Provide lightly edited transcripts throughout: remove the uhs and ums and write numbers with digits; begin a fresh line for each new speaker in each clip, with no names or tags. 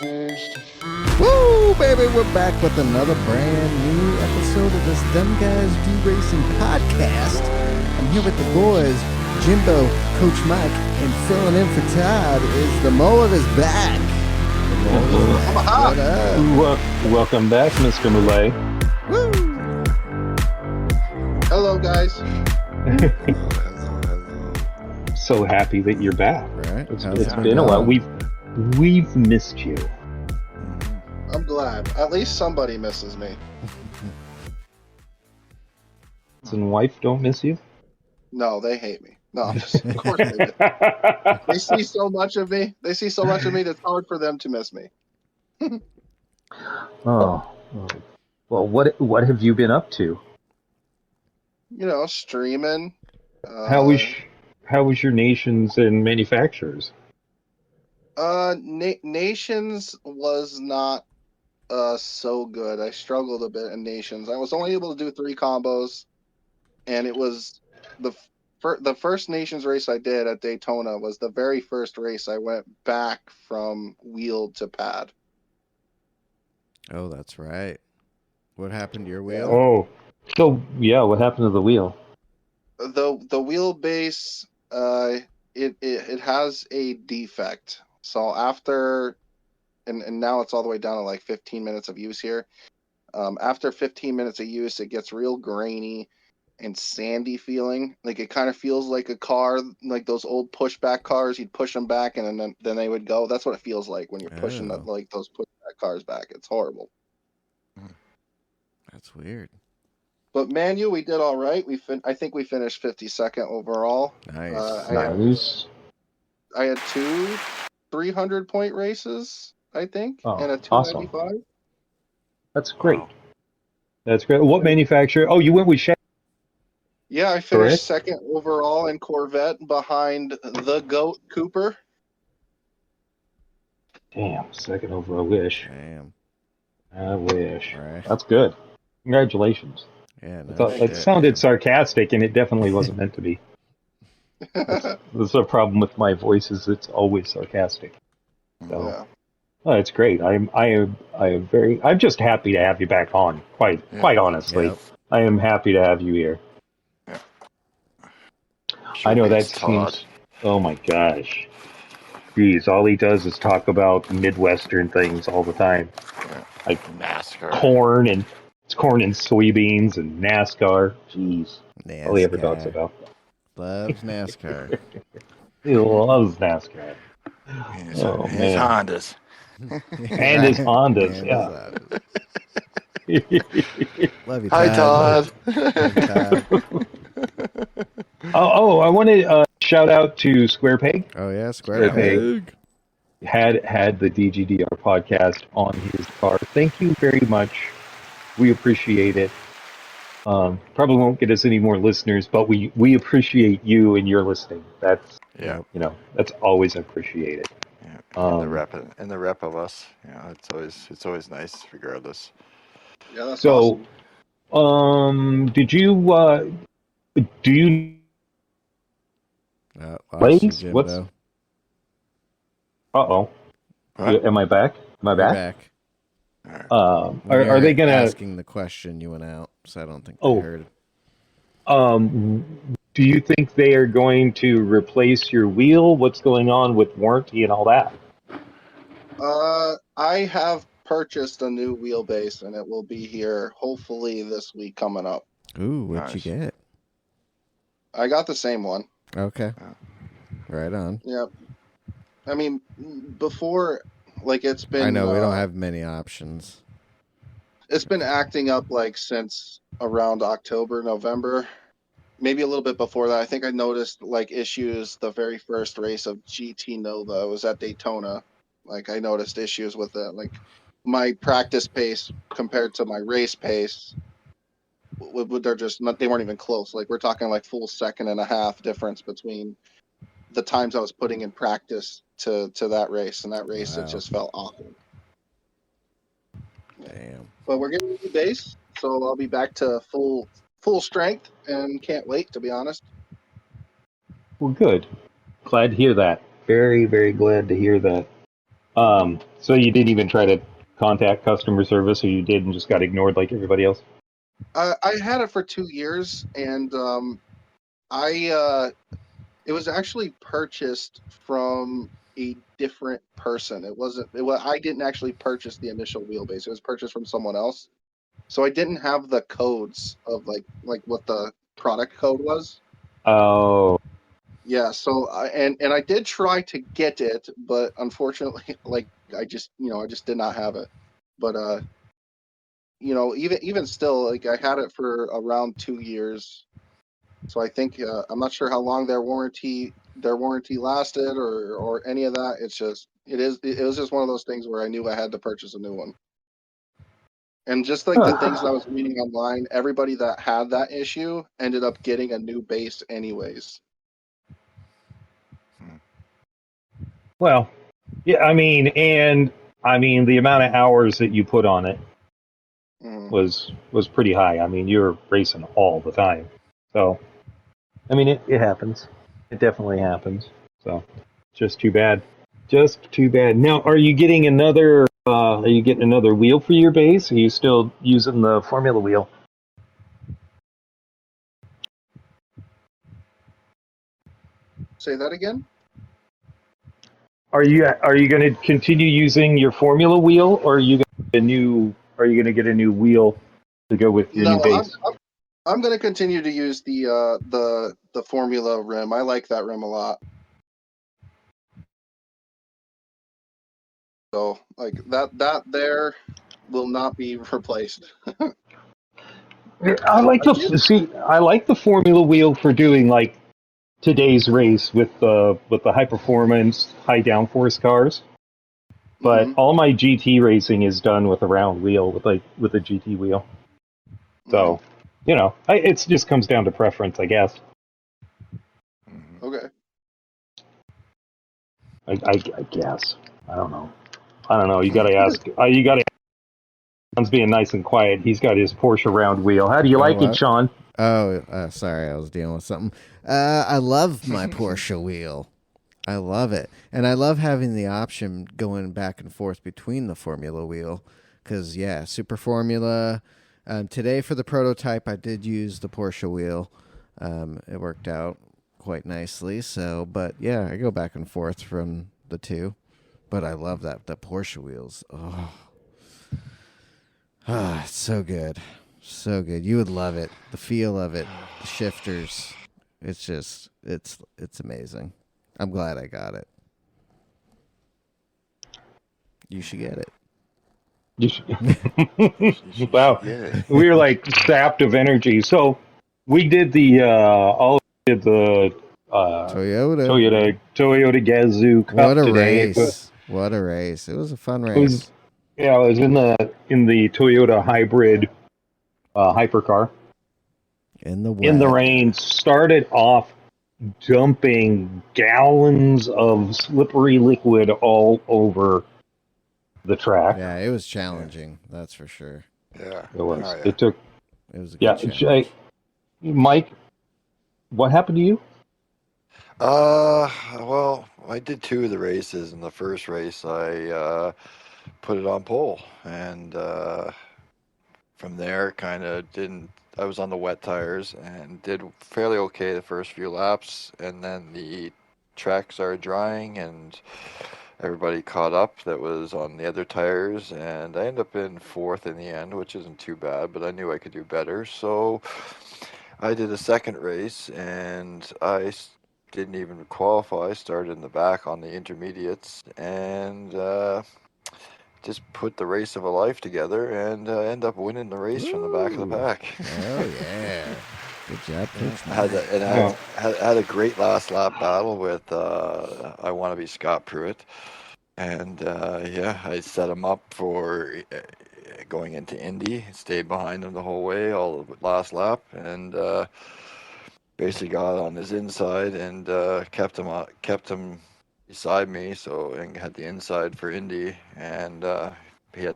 Woo, baby, we're back with another brand new episode of this Dumb Guys Do Racing podcast. I'm here with the boys, Jimbo, Coach Mike, and filling in for Todd is the Mullet is back.
What up?
Welcome back, Mr. Mullet.
Woo!
Hello, guys.
So happy that you're back.
Right?
It's been a while. We've missed you.
I'm glad. At least somebody misses me.
And wife don't miss you?
No, they hate me. No, of course they do. They see so much of me. They see so much of me that it's hard for them to miss me.
Oh. Well, what have you been up to?
You know, streaming.
How was your nations and manufacturers?
Nations was not so good. I struggled a bit in Nations. I was only able to do 3 combos, and it was the first Nations race I did at Daytona was the very first race I went back from wheel to pad.
Oh, that's right. What happened to your wheel?
Oh, so yeah, what happened to the wheel?
The wheelbase, it has a defect. So after, and now it's all the way down to like 15 minutes of use here. After 15 minutes of use, it gets real grainy and sandy feeling. Like it kind of feels like a car, like those old pushback cars. You'd push them back and then they would go. That's what it feels like when you're pushing like those pushback cars back. It's horrible.
That's weird.
But Manu, we did all right. I think we finished 52nd overall.
Nice.
Nice.
I had 2 300-point races, I think, and a 295.
Awesome. That's great. Wow. That's great. What manufacturer? Oh, you went with Shaq.
Yeah, I finished second overall in Corvette behind the GOAT Cooper.
Damn, second overall. I wish.
Right.
That's good. Congratulations.
Yeah,
it sounded sarcastic, and it definitely wasn't meant to be. That's a problem with my voice, is it's always sarcastic. So,
yeah.
Oh, it's great. I'm just happy to have you back on. Quite honestly, I am happy to have you here.
Yeah.
I know that seems. Oh my gosh. Geez, all he does is talk about Midwestern things all the time, like
NASCAR,
corn and soybeans and NASCAR. Jeez, all he ever talks about.
Loves NASCAR.
He loves NASCAR.
His Hondas.
And his Hondas,
Love you, Todd.
Hi, Todd.
I want to shout out to Square Peg.
Oh yeah, Square Peg.
Had the DGDR podcast on his car. Thank you very much. We appreciate it. Probably won't get us any more listeners, but we appreciate you and your listening. That's that's always appreciated.
Yeah, and the rep of us. It's always nice, regardless.
Yeah, that's awesome.
Did you do you ladies? What's? Am I back? Am I back?
Back.
Are they gonna
asking the question? You went out, so I don't think they heard it.
Do you think they are going to replace your wheel? What's going on with warranty and all that?
I have purchased a new wheelbase, and it will be here hopefully this week coming up.
Ooh, what'd you get?
I got the same one.
Okay. Right on.
Yeah. I mean, before, like, it's been...
I know, we don't have many options.
It's been acting up, like, since around October, November. Maybe a little bit before that. I think I noticed, like, issues the very first race of GT Nova. I was at Daytona. Like, I noticed issues with it. Like, my practice pace compared to my race pace, they're just not, they weren't even close. Like, we're talking, like, full 1.5 seconds difference between the times I was putting in practice to that race. And that race, It just felt awful.
Damn.
But we're getting the base, so I'll be back to full strength and can't wait, to be honest.
Well, good. Glad to hear that. Very, very glad to hear that. So you didn't even try to contact customer service, or you did and just got ignored like everybody else?
I had it for 2 years, and I it was actually purchased from a different person. It wasn't. I didn't actually purchase the initial wheelbase. It was purchased from someone else. So I didn't have the codes of like what the product code was.
Oh,
Yeah. So and I did try to get it, but unfortunately, like I just did not have it. But even still, like I had it for around 2 years. So I think I'm not sure how long their warranty lasted or any of that. It was just one of those things where I knew I had to purchase a new one. And just like the things that I was reading online, everybody that had that issue ended up getting a new base anyways.
well, yeah. I mean, the amount of hours that you put on it
Mm.
was pretty high. I mean, you're racing all the time, so I mean, it happens. It definitely happens. So, just too bad. Just too bad. Now, are you getting another? Are you getting another wheel for your base? Are you still using the Formula wheel?
Say that again?
Are you going to continue using your Formula wheel, or are you going to get a new? Are you going to get a new wheel to go with your
No,
new base?
I'm going to continue to use the Formula rim. I like that rim a lot. So like that there will not be replaced. I did.
I like the Formula wheel for doing like today's race with the high performance, high downforce cars. But
Mm-hmm,
all my GT racing is done with a round wheel, with a GT wheel.
mm-hmm.
So, it just comes down to preference, I guess.
Mhm.
Okay.
I guess. I don't know. I don't know. You gotta ask. You gotta. Sean's being nice and quiet. He's got his Porsche round wheel. How do you
Oh,
like it,
what?
Sean?
Oh, sorry, I was dealing with something. I love my Porsche wheel. I love it, and I love having the option going back and forth between the Formula wheel, because yeah, Super Formula. Today for the prototype, I did use the Porsche wheel. It worked out quite nicely. So, but yeah, I go back and forth from the two. But I love that the Porsche wheels. Oh, it's so good, so good. You would love it. The feel of it, the shifters. It's just it's amazing. I'm glad I got it. You should get it.
You should,
You should
wow,
get it.
we were like sapped of energy. So we did the
Toyota.
Toyota Gazoo
What
Cup
a
today.
race. What a race. It was a fun
It was
race.
yeah, it was in the Toyota hybrid hypercar
In the
in the
wet.
rain. Started off dumping gallons of slippery liquid all over the track.
Yeah, it was
Yeah.
challenging. That's for sure.
Yeah.
It was.
Oh yeah.
It took.
It was a good
Yeah,
challenge.
Mike, what happened to you?
Well, I did two of the races. In the first race, I put it on pole, and from there, kind of didn't. I was on the wet tires and did fairly okay the first few laps, and then the track started drying, and everybody caught up that was on the other tires, and I ended up in fourth in the end, which isn't too bad, but I knew I could do better. So I did a second race, and didn't even qualify. Started in the back on the intermediates, and just put the race of a life together, and end up winning the race from the back of the
Ooh.
pack.
Oh yeah. Good job,
Yeah,
Coach
I had
Mike.
a, and I
Oh,
had a great last lap battle with I want to be Scott Pruitt, and yeah, I set him up for going into Indy. Stayed behind him the whole way, all the last lap, and basically got on his inside and kept him beside me. So and had the inside for Indy, and he had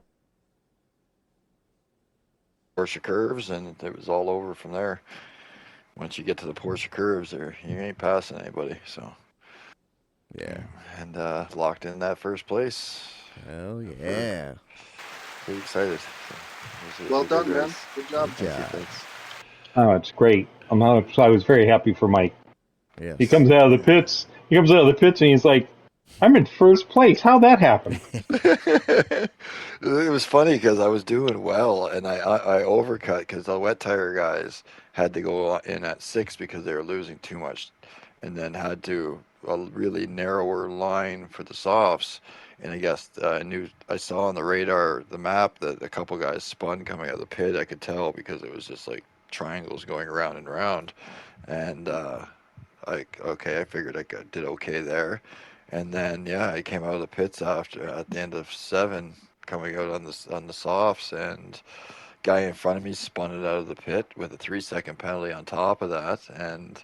Porsche curves, and it was all over from there. Once you get to the Porsche curves, there you ain't passing anybody. So
Yeah.
And locked in that first place.
Hell yeah.
Pretty excited. It
Well
was a good
done, man.
race.
Good job.
Good
Thank you,
job.
thanks.
Oh, it's great. I was very happy for Mike.
Yes.
He comes out of the pits. He comes out of the pits and he's like, "I'm in first place. How'd that happen?"
It was funny because I was doing well and I overcut because the wet tire guys had to go in at 6 because they were losing too much, and then had to a really narrower line for the softs. And I guess I saw on the radar the map that a couple guys spun coming out of the pit. I could tell because it was just like triangles going around and around, and I figured did okay there. And then yeah, I came out of the pits after at the end of 7, coming out on the softs, and guy in front of me spun it out of the pit with a 3-second penalty on top of that, and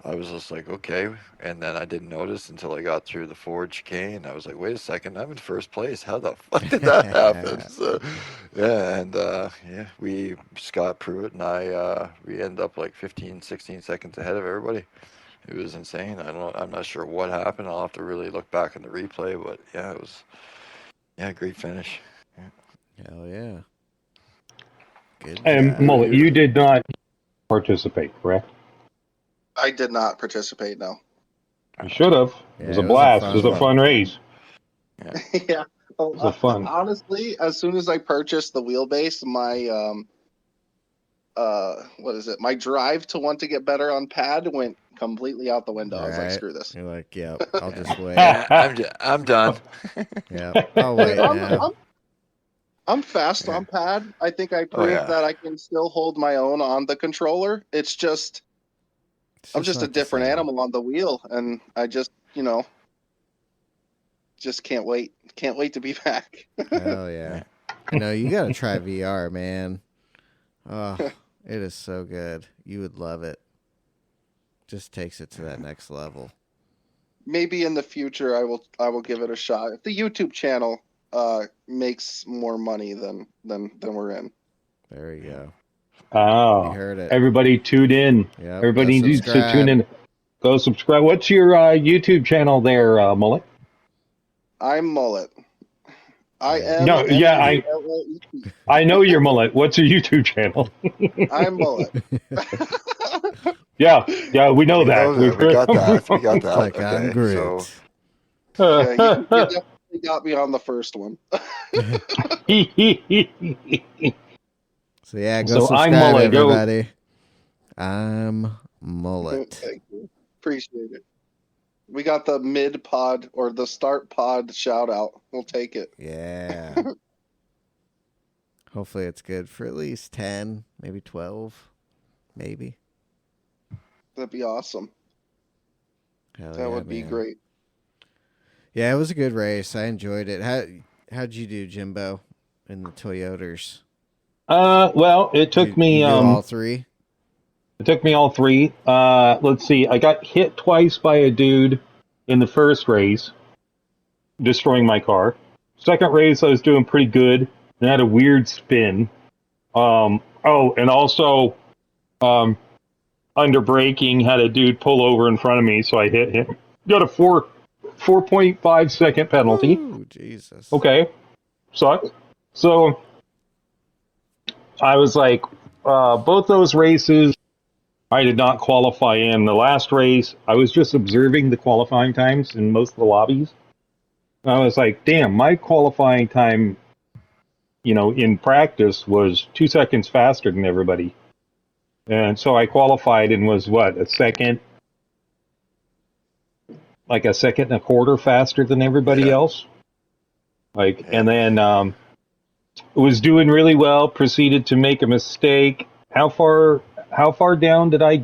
I was just like, okay. And then I didn't notice until I got through the Ford chicane. I was like, wait a second, I'm in first place. How the fuck did that happen? So, yeah, and we Scott Pruitt and I we ended up like 15, 16 seconds ahead of everybody. It was insane. I'm not sure what happened. I'll have to really look back on the replay, but yeah, it was great finish.
Hell yeah. Good
And
job.
Mullet, you did not participate, correct?
I did not participate, no.
You should have. It was a blast. It was a fun race.
Yeah.
It was a fun.
Honestly, as soon as I purchased the wheelbase, my what is it? My drive to want to get better on pad went completely out the window. I was like,
Right.
screw this.
You're like, yep, I'll just wait.
I'm done.
Yep, I'll wait now.
I'm fast on pad. I think I proved that I can still hold my own on the controller. It's just I'm just a different animal on the wheel, and I just just can't wait. Can't wait to be back.
Hell yeah. No, you gotta try VR, man. Oh, it is so good. You would love it. Just takes it to that next level.
Maybe in the future I will give it a shot. If the YouTube channel makes more money than we're in.
There you go.
Oh,
You heard it.
everybody tune in.
Yep,
Everybody
go
needs to
subscribe.
tune in. Go subscribe. What's your YouTube channel there, Mullet?
I'm Mullet. I am.
No, yeah,
M-U-L-L-E-T.
I know you're Mullet. What's your YouTube channel?
I'm Mullet.
Yeah, we know that.
We got that. We got that.
Like, I'm Groot.
So
Yeah, you definitely got me on the first one.
So yeah, go
So
subscribe,
I'm Mullet.
everybody. I'm Mullet.
Thank you. Appreciate it. We got the mid pod or the start pod shout out. We'll take it.
Yeah. Hopefully it's good for at least 10, maybe 12, maybe.
That'd be awesome.
Hell
That
yeah,
would be
man.
great.
Yeah, it was a good race. I enjoyed it. How'd you do, Jimbo, in the Toyotas?
Well, it took me
You do all three?
It took me all 3. Let's see. I got hit twice by a dude in the first race, destroying my car. Second race, I was doing pretty good. And I had a weird spin. And also, under braking, had a dude pull over in front of me, so I hit him. Got a 4.5 second penalty.
Ooh, Jesus.
Okay. Sucked. So I was like, both those races, I did not qualify in. The last race, I was just observing the qualifying times in most of the lobbies. And I was like, damn, my qualifying time, in practice was 2 seconds faster than everybody. And so I qualified and was a second and a quarter faster than everybody else. And then was doing really well, proceeded to make a mistake. How far down did I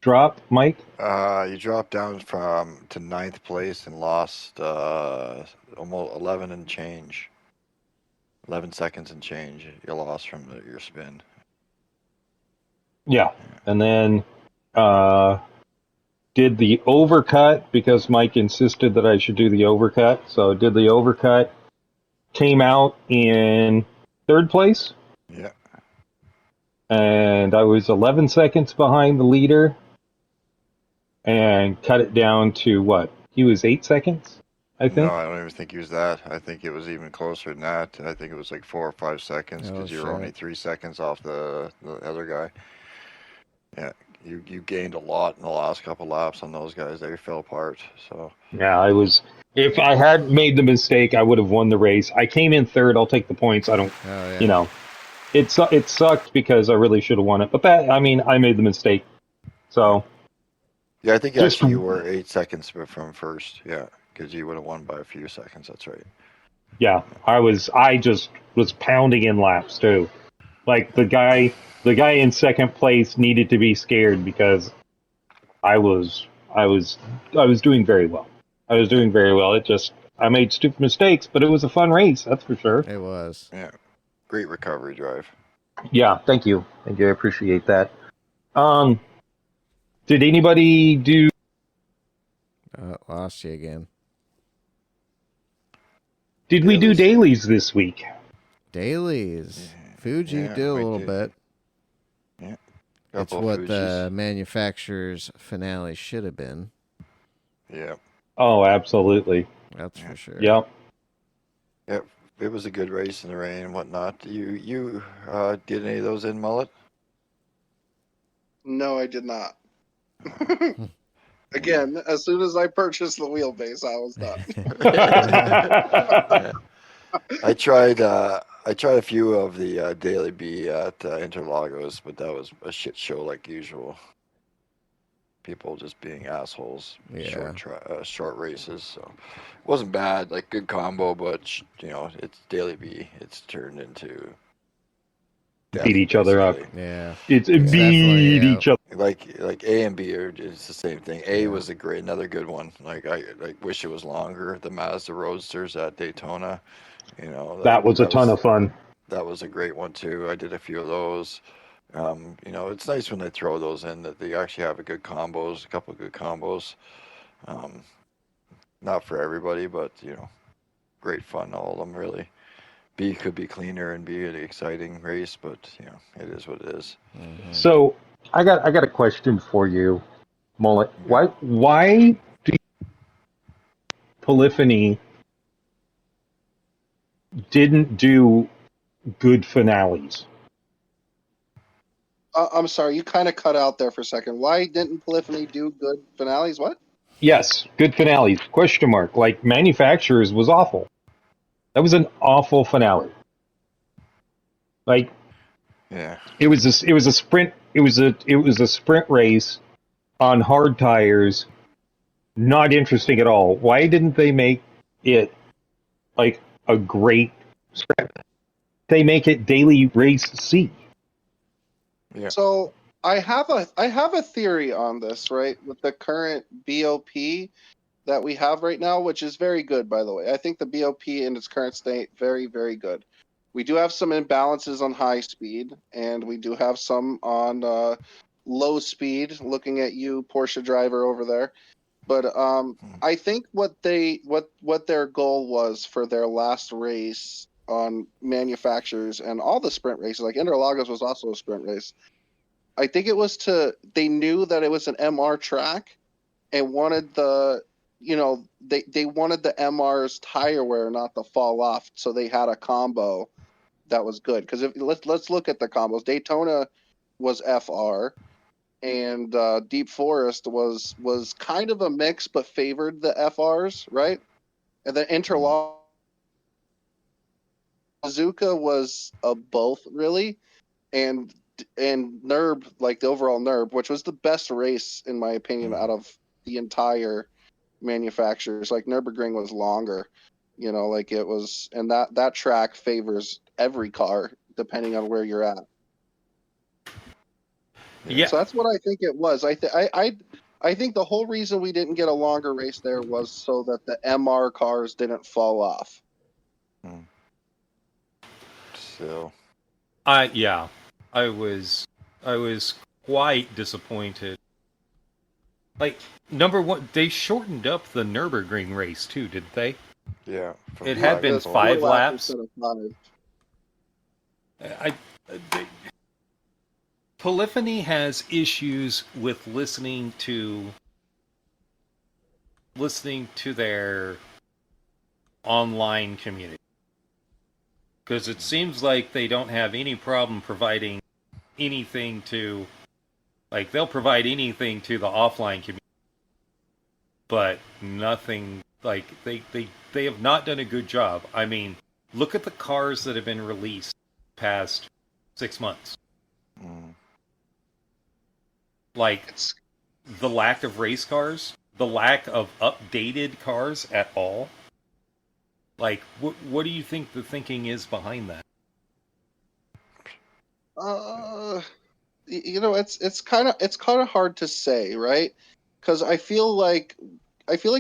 drop, Mike?
you dropped down to 9th place and lost almost 11 and change. 11 seconds and change you lost from your spin.
Yeah. And then did the overcut because Mike insisted that I should do the overcut. So did the overcut. Came out in 3rd place.
Yeah.
And I was 11 seconds behind the leader and cut it down to what? He was 8 seconds, I
No,
think.
I don't even think he was that. I think it was even closer than that. I think it was like 4 or 5 seconds
Oh,
because you were only
shit.
3 seconds off the other guy. Yeah, you gained a lot in the last couple laps on those guys. They fell apart. So
Yeah, I was. If I had made the mistake, I would have won the race. I came in third. I'll take the points. I don't.
Oh, yeah.
You know, it sucked because I really should have won it. But that, I mean, I made the mistake. So
yeah, I think
just
actually you were 8 seconds from first. Yeah, because you would have won by a few seconds. That's right.
yeah, I just was pounding in laps too. Like the guy in second place needed to be scared because I was I was I was doing very well. I was doing very well. It just I made stupid mistakes, but it was a fun race, that's for sure.
It was.
Yeah, great recovery drive.
Yeah, thank you. Thank you. I appreciate that. Um did anybody do
Lost you again.
did we do
Dailies.
dailies this week?
Dailies. Fuji
Yeah,
did a
we
little
did.
bit.
Yeah,
It's
couple
what
of
the
Fujis.
manufacturer's finale should have been.
Yeah,
Oh, absolutely.
That's
Yeah.
for sure.
Yep.
yeah. It was a good race in the rain and whatnot. You did any of those in Mullet?
No, I did not. Again, as soon as I purchased the wheelbase, I was done.
Yeah. I tried a few of the Daily B at Interlagos, but that was a shit show like usual. People just being assholes.
Yeah.
Short races. So it wasn't bad. Like good combo, but it's Daily B. It's turned into death,
Beat each other up.
basically.
Yeah.
It's
It's definitely,
beat each other.
Like A and B are it's the same thing. A
Yeah.
was another good one. Like I wish it was longer. The Mazda Roadsters at Daytona.
That was a ton of fun.
That was a great one too. I did a few of those. It's nice when they throw those in that they actually have a couple of good combos. Not for everybody, but great fun, all of them really. B could be cleaner and be an exciting race, but it is what it is.
Mhm.
So I got a question for you, Mullet. Why do Polyphony didn't do good finales?
I'm sorry, you kind of cut out there for a second. Why didn't Polyphony do good finales? What?
Yes, good finales. Question mark. Like manufacturers was awful. That was an awful finale. Like
Yeah.
it was a sprint. It was a sprint race on hard tires. Not interesting at all. Why didn't they make it like a great sprint? They make it daily race C.
Yeah.
So I have a theory on this, right? With the current BOP that we have right now, which is very good, by the way. I think the BOP in its current state, very, very good. We do have some imbalances on high speed, and we do have some on low speed. Looking at you, Porsche driver over there. But I think what their goal was for their last race on manufacturers and all the sprint races, like Interlagos was also a sprint race. I think it was they knew that it was an MR track and wanted they wanted the MR's tire wear not to fall off, so they had a combo that was good. Because let's look at the combos. Daytona was FR, and Deep Forest was kind of a mix, but favored the FRs, right? And then Interlagos Bazooka was a both really, and NERB, like the overall NERB, which was the best race in my opinion out of the entire manufacturers. Like Nürburgring was longer, like it was, and that track favors every car depending on where you're at.
Yeah.
So that's what I think it was. I think the whole reason we didn't get a longer race there was so that the MR cars didn't fall off.
So
I was quite disappointed. Like number one, they shortened up the Nürburgring race too, didn't they?
yeah.
It had been
Just
5
4
laps.
instead of 5.
Polyphony has issues with listening to listening to their online community. Because it seems like they don't have any problem providing anything to, like, they'll provide anything to the offline community, but nothing, like, they have not done a good job. I mean, look at the cars that have been released past 6 months. Like,
It's
the lack of race cars, the lack of updated cars at all. Like, what do you think the thinking is behind that?
it's kind of hard to say, right? Because I feel like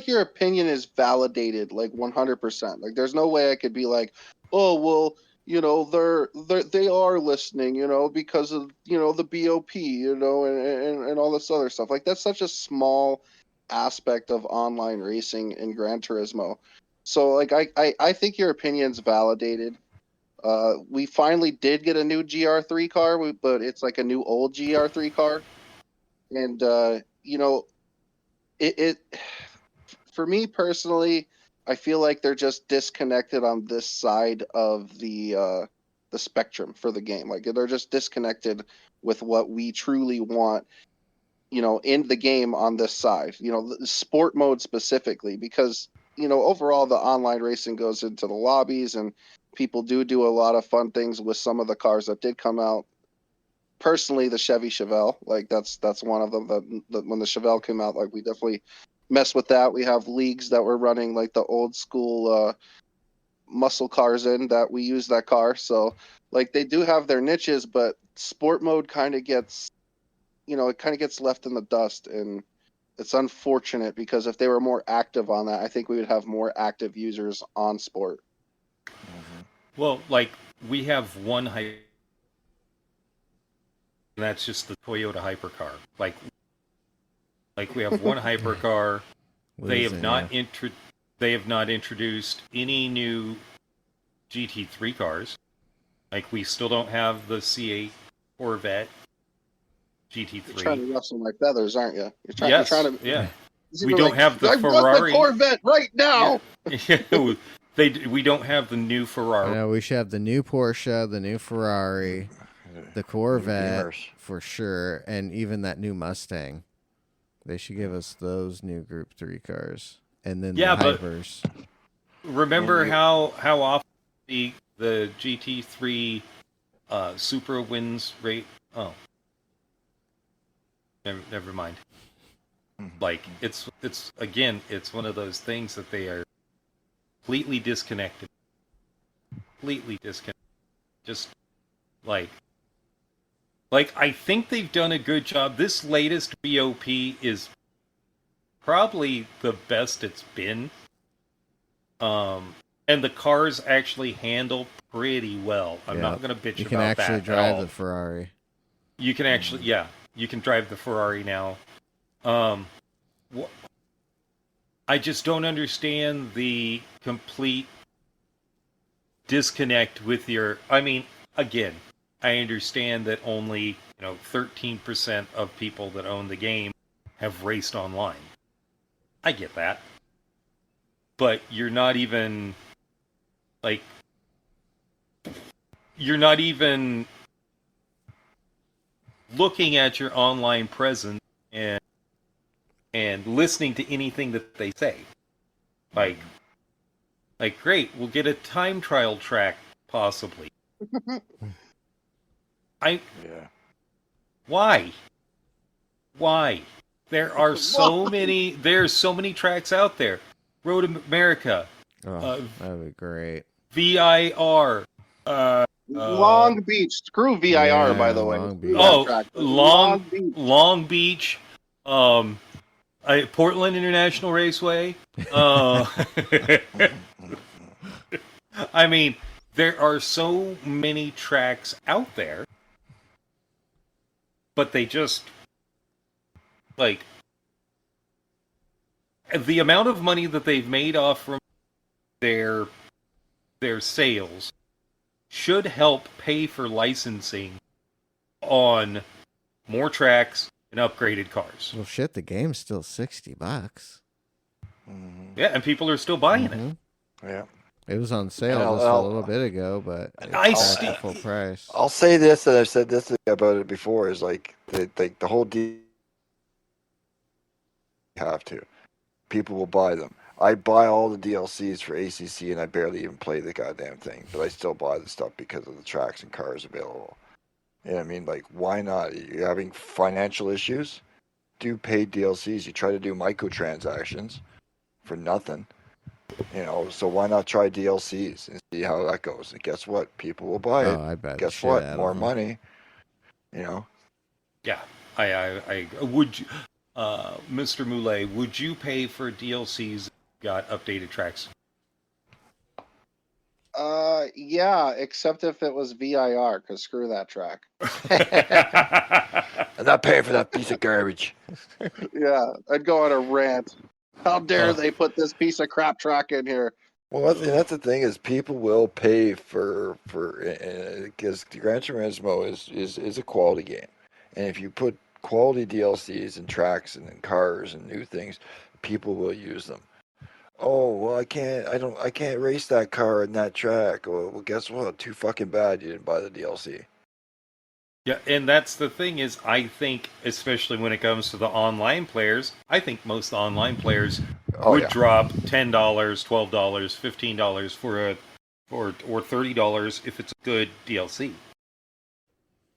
your opinion is validated like 100%. Like there's no way I could be like, oh well, they are listening, because of the BOP, and all this other stuff. Like that's such a small aspect of online racing in Gran Turismo. So like I think your opinion's validated. We finally did get a new GR3 car, but it's like a new old GR3 car, and it for me personally, I feel like they're just disconnected on this side of the spectrum for the game. Like they're just disconnected with what we truly want, in the game on this side. The sport mode specifically, because overall the online racing goes into the lobbies and people do a lot of fun things with some of the cars that did come out. Personally, the Chevy Chevelle, like that's one of them. That when the Chevelle came out, like we definitely mess with that. We have leagues that were running like the old school muscle cars in that we use that car. So like they do have their niches, but sport mode kind of gets, it kind of gets left in the dust, and it's unfortunate because if they were more active on that, I think we would have more active users on sport.
Well, like, we have one and that's just the Toyota hypercar. Like we have one hypercar. They have not introduced any new GT3 cars. Like we still don't have the C8 Corvette GT3.
You're trying to rustle my feathers, aren't you?
Yes,
you're trying to.
yeah.
We
don't have the
I
Ferrari.
want the Corvette right now.
Yeah. We don't have the new Ferrari.
No, we should have the new Porsche, the new Ferrari, the Corvette for sure, and even that new Mustang. They should give us those new Group 3 cars, and then the Hypers.
Remember how often the GT3 Supra wins rate? Oh, never mind. Like it's one of those things that they are completely disconnected. Just like I think they've done a good job. This latest BOP is probably the best it's been. And the cars actually handle pretty well. I'm not going to bitch about that.
You can actually drive the Ferrari.
You can actually, you can drive the Ferrari now. I just don't understand the complete disconnect with your. I mean, again, I understand that only 13% of people that own the game have raced online. I get that, but you're not even looking at your online presence and listening to anything that they say. Like great, we'll get a time trial track possibly. Why? There are so many tracks out there. Road America.
Oh, that would be great.
VIR.
Long Beach. Screw VIR, by the way.
Long Beach. Portland International Raceway. I mean, there are so many tracks out there, but they just the amount of money that they've made off from their sales should help pay for licensing on more tracks and upgraded cars.
Well, shit, the game's still $60.
Mm-hmm.
Yeah, and people are still buying it.
Mm-hmm.
Yeah.
It was on
And
sale just a little bit ago, but it's
I
back
sti-
to full price.
I'll say this, and I've said this about it before, is like the whole deal. Have to. People will buy them. I buy all the DLCs for ACC, and I barely even play the goddamn thing, but I still buy the stuff because of the tracks and cars available. You know what I mean? Like, why not? You're having financial issues? Do paid DLCs. You try to do microtransactions for nothing. You know, so why not try DLCs and see how that goes? And guess what? People will buy it.
Oh, I bet the
Guess
shit
what?
out
More
of them.
money. You know.
Yeah, I would you, Mr. Mullet, would you pay for DLCs that got updated tracks?
Yeah, except if it was VIR, because screw that track.
I'm not paying for that piece of garbage.
Yeah, I'd go on a rant. How dare they put this piece of crap track in here?
Well, that's the thing is people will pay for because Gran Turismo is a quality game, and if you put quality DLCs and tracks and cars and new things, people will use them. Oh well, I can't race that car in that track. Well, guess what? Too fucking bad you didn't buy the DLC.
Yeah, and that's the thing is, I think, especially when it comes to the online players, I think most online players
Oh
would
yeah,
drop $10, $12, $15 for or $30 if it's a good DLC.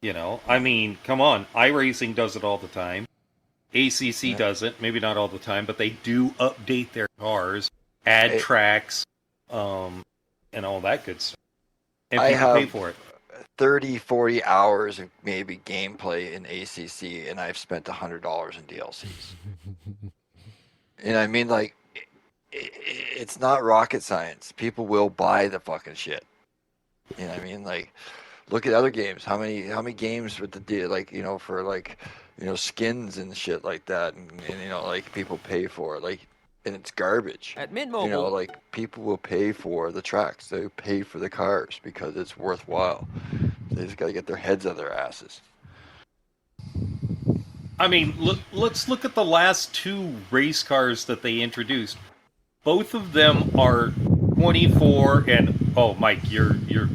You know, I mean, come on, iRacing does it all the time. ACC
Yeah.
doesn't, maybe not all the time, but they do update their cars, add
Hey,
tracks, and all that good stuff. And
I
people pay
have
for it.
30, 40 hours of maybe gameplay in ACC, and I've spent $100 in DLCs. And I mean, like, it's not rocket science. People will buy the fucking shit. You know what I mean? Like, look at other games. How many games with the like, you know, for like, you know, skins and shit like that, and you know, like people pay for it, like, and it's garbage.
At Mint
You know,
Mobile,
like people will pay for the tracks. They pay for the cars because it's worthwhile. They just got to get their heads out of their asses.
I mean, let's look at the last two race cars that they introduced. Both of them are 24, and oh, Mike, your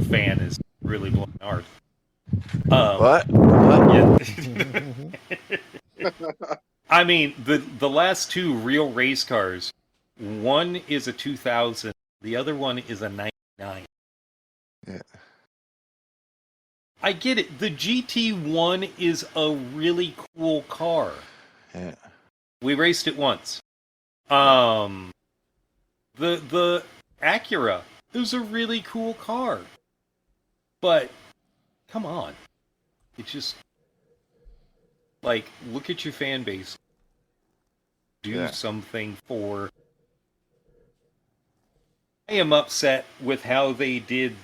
fan is really blowing hard.
What?
Yeah. I mean, the last two real race cars, one is a 2000, the other one is a 99.
Yeah.
I get it. The GT1 is a really cool car.
Yeah.
We raced it once. The Acura is a really cool car. But come on. It's just like, look at your fan base. Do something for. I am upset with how they did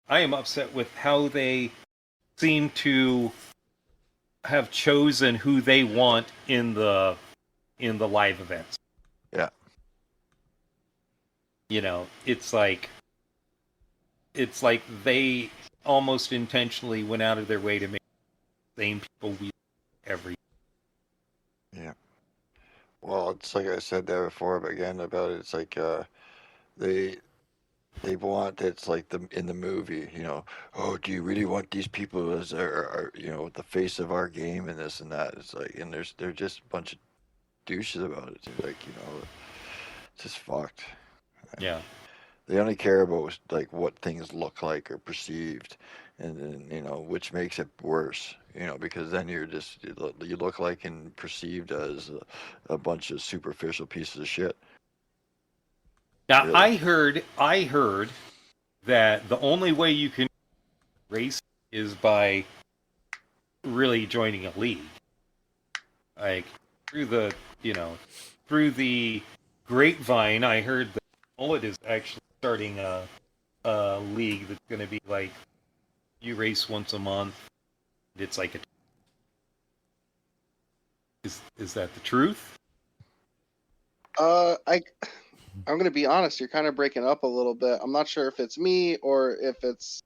I am upset with how they seem to have chosen who they want in the live events.
Yeah.
You know, it's like they almost intentionally went out of their way to make the same people we every.
Yeah. Well, it's like I said there before, but again about it, it's like they want it's like in the movie, you know. Oh, do you really want these people as our you know, the face of our game and this and that? It's like, and they're just a bunch of douches about it. It's like, you know, it's just fucked.
Yeah.
They only care about like what things look like or perceived, and then, you know, which makes it worse. You know, because then you look like and perceived as a bunch of superficial pieces of shit.
Now
Really.
I heard that the only way you can race is by really joining a league. Like through the grapevine, I heard that Mullet is actually starting a league that's going to be like you race once a month. It's like is that the truth?
I'm going to be honest. You're kind of breaking up a little bit. I'm not sure if it's me or if it's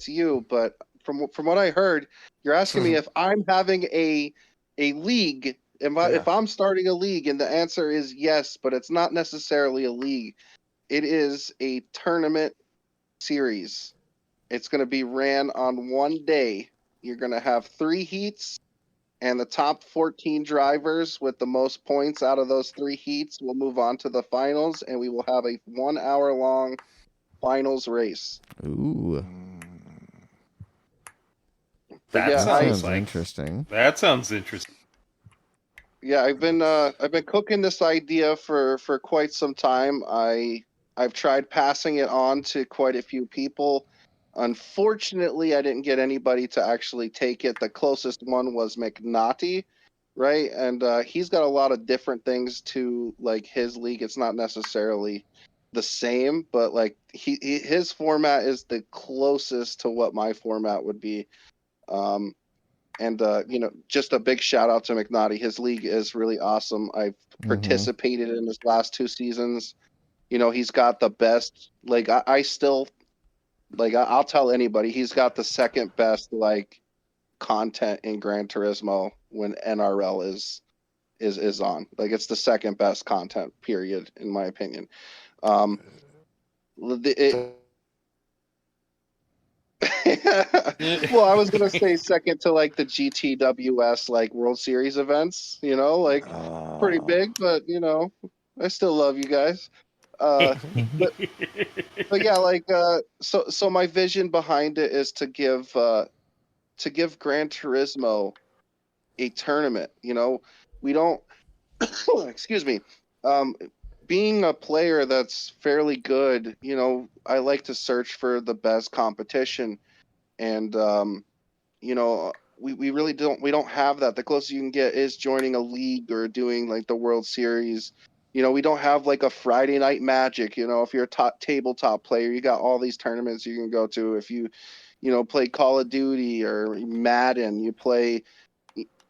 you, but from what I heard, you're asking me if I'm having a league If I'm starting a league, and the answer is yes, but it's not necessarily a league. It is a tournament series. It's going to be ran on one day. You're going to have 3 heats, and the top 14 drivers with the most points out of those 3 heats will move on to the finals, and we will have a 1 hour long finals race.
Ooh.
But
That
yeah,
sounds
Sounds interesting.
That sounds interesting.
Yeah, I've been cooking this idea for quite some time. I've tried passing it on to quite a few people. Unfortunately, I didn't get anybody to actually take it. The closest one was McNaughty, right? And he's got a lot of different things to like his league. It's not necessarily the same, but like his format is the closest to what my format would be. And just a big shout out to McNaughty. His league is really awesome. I've participated in his last 2 seasons. He's got the best. Like I still like I'll tell anybody he's got the second best like content in Gran Turismo when NRL is on. Like it's the second best content period in my opinion. Well, I was gonna say second to like the GTWS like World Series events, like pretty big, but I still love you guys. But yeah, like so my vision behind it is to give Gran Turismo a tournament. We don't excuse me. Being a player that's fairly good, I like to search for the best competition. And we really don't have that. The closest you can get is joining a league or doing like the World Series. We don't have like a Friday Night Magic. If you're a top tabletop player, you got all these tournaments you can go to. If you play Call of Duty or Madden, you play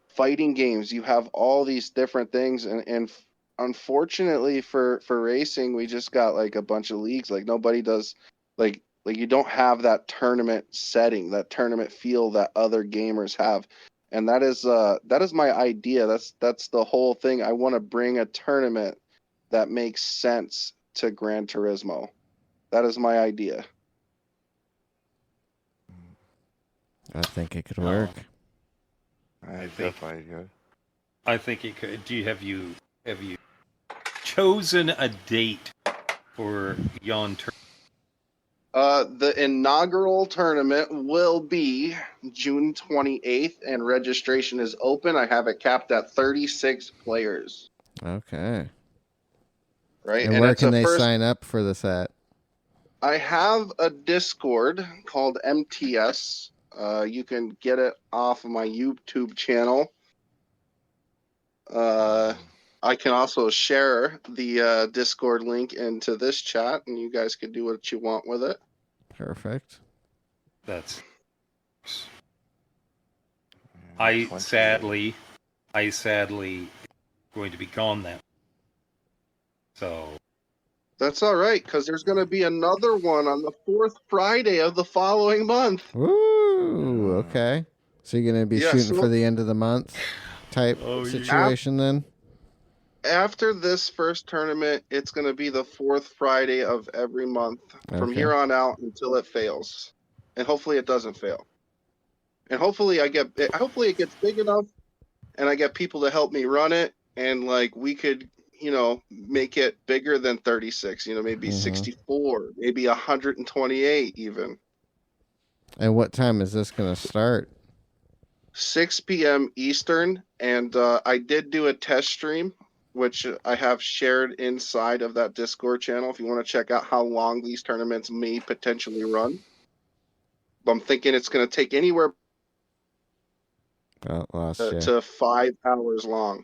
fighting games, you have all these different things. And unfortunately for racing, we just got like a bunch of leagues. Like nobody does like you don't have that tournament setting, that tournament feel that other gamers have. And that is my idea. That's the whole thing. I want to bring a tournament that makes sense to Gran Turismo. That is my idea.
I think it could work.
I definitely good.
I think it could. Have you chosen a date for yon tournament?
The inaugural tournament will be June 28th, and registration is open. I have it capped at 36 players.
Okay.
Right.
And where can they sign up for this at?
I have a Discord called MTS. You can get it off of my YouTube channel. I can also share the Discord link into this chat, and you guys can do what you want with it.
Perfect.
I sadly going to be gone then. So
that's all right, because there's going to be another one on the 4th Friday of the following month.
Ooh, okay. So you're going to be shooting for the end of the month type situation then?
After this first tournament, it's going to be the 4th Friday of every month from here on out until it fails. And hopefully it doesn't fail. And hopefully it gets big enough and I get people to help me run it, and like we could, make it bigger than 36, maybe 64, maybe 128 even.
And what time is this going to start?
6 p.m. Eastern, and I did do a test stream, which I have shared inside of that Discord channel if you want to check out how long these tournaments may potentially run. But I'm thinking it's going to take anywhere to 5 hours long.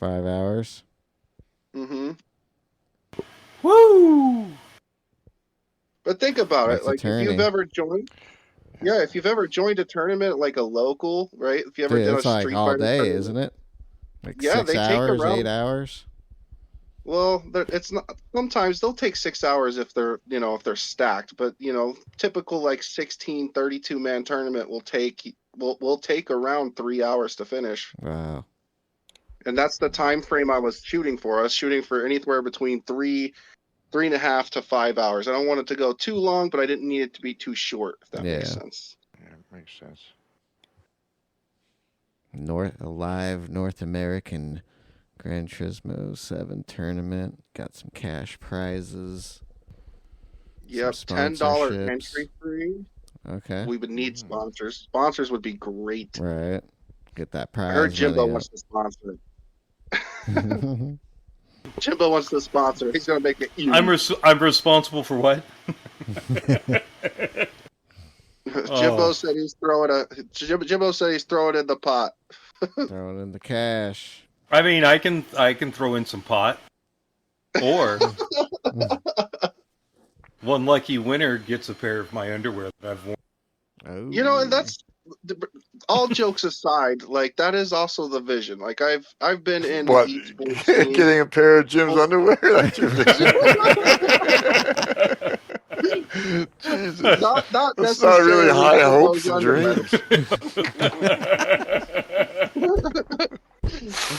5 hours?
Mm-hmm.
Woo!
But think about it. Like,
if
you've ever joined a tournament like a local, right? If you ever done a Street
like all
Fighter
day,
tournament,
isn't it? Like
yeah,
6
they
hours,
take around
8 hours?
Well, it's not. Sometimes they'll take 6 hours if they're stacked. But typical like 16, 32-man tournament will take around 3 hours to finish.
Wow.
and that's the time frame I was shooting for. I was shooting for anywhere between 3.5 to 5 hours. I don't want it to go too long, but I didn't need it to be too short, if that makes sense.
Yeah, makes sense.
Live North American Gran Turismo 7 tournament. Got some cash prizes.
Yep,
some
$10
sponsorships.
entry fee.
Okay.
We would need sponsors. Sponsors would be great.
Right. Get that prize.
I heard Jimbo
money
wants to sponsor it.
up.
Jimbo wants to sponsor. He's going to make it easy.
I'm responsible for what?
Jimbo said he's throwing Jimbo said he's throwing in the pot.
Throwing in the cash.
I mean, I can throw in some pot, or one lucky winner gets a pair of my underwear that I've worn.
Oh.
You know, and that's all jokes aside. Like that is also the vision. Like I've been in
What?
the esports scene.
Getting a pair of Jim's underwear? That's your vision. Jesus.
Not
That's not really high hopes and
underwear.
dreams.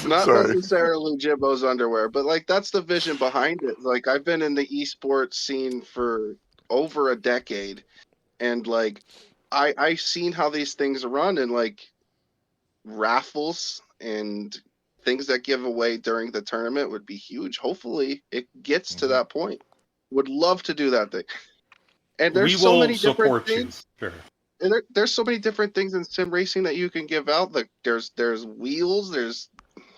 Not
Sorry.
necessarily Jimbo's underwear, but like that's the vision behind it. Like I've been in the esports scene for over a decade, and like I've seen how these things run, and like raffles and things that give away during the tournament would be huge. Hopefully it gets to that point. Would love to do that thing. And there's so many different things.
Sure.
And there's so many different things in sim racing that you can give out. Like there's wheels, there's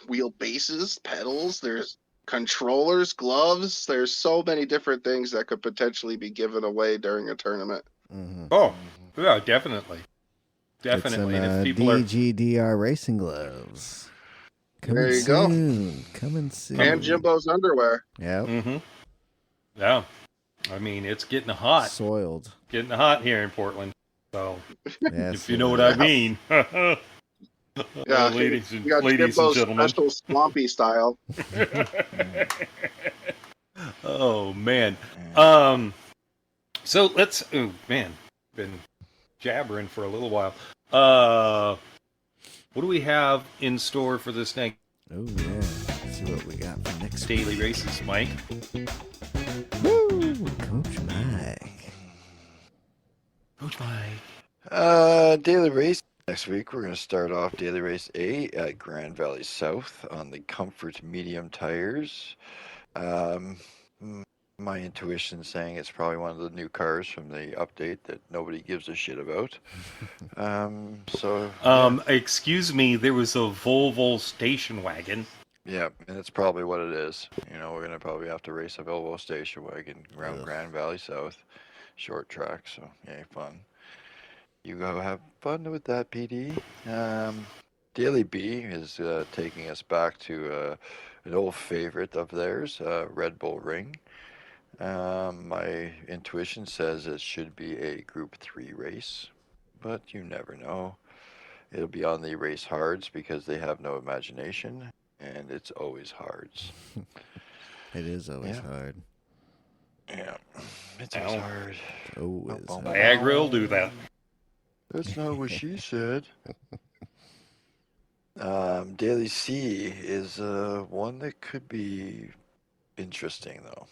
wheel bases, pedals, there's controllers, gloves. There's so many different things that could potentially be given away during a tournament.
Mm-hmm.
Oh, yeah, definitely. Definitely.
Get some,
and if people
DGDR racing gloves. Coming
There you
soon. Coming soon.
And Jimbo's underwear.
Yep.
Mm-hmm. Yeah. I mean, it's getting hot.
Soiled.
Getting hot here in Portland. So,
Yes,
if you know what I mean.
Yeah,
ladies and
you got Jimbo's
gentlemen.
special swampy style.
Oh, man. So let's... Oh, man. Been jabbering for a little while. What do we have in store for this next
Oh, yeah. Let's see what we got for next
daily races, Mike?
Woo! Coach Mike.
Coach Mike.
Daily race. Next week, we're going to start off Daily Race A at Grand Valley South on the Comfort Medium tires. My intuition saying it's probably one of the new cars from the update that nobody gives a shit about.
Excuse me, there was a Volvo station wagon.
Yeah, and that's probably what it is. You know, we're going to probably have to race a Volvo station wagon around Grand Valley South. Short track, so yay, fun. You go have fun with that, PD. Daily B is taking us back to an old favorite of theirs, Red Bull Ring. My intuition says it should be a Group 3 race, but you never know. It'll be on the race hards because they have no imagination, and it's always hards.
It is always hard.
Yeah, it's always hard.
Always hard.
Viagra will do that.
That's not what she said. Daily C is one that could be interesting, though.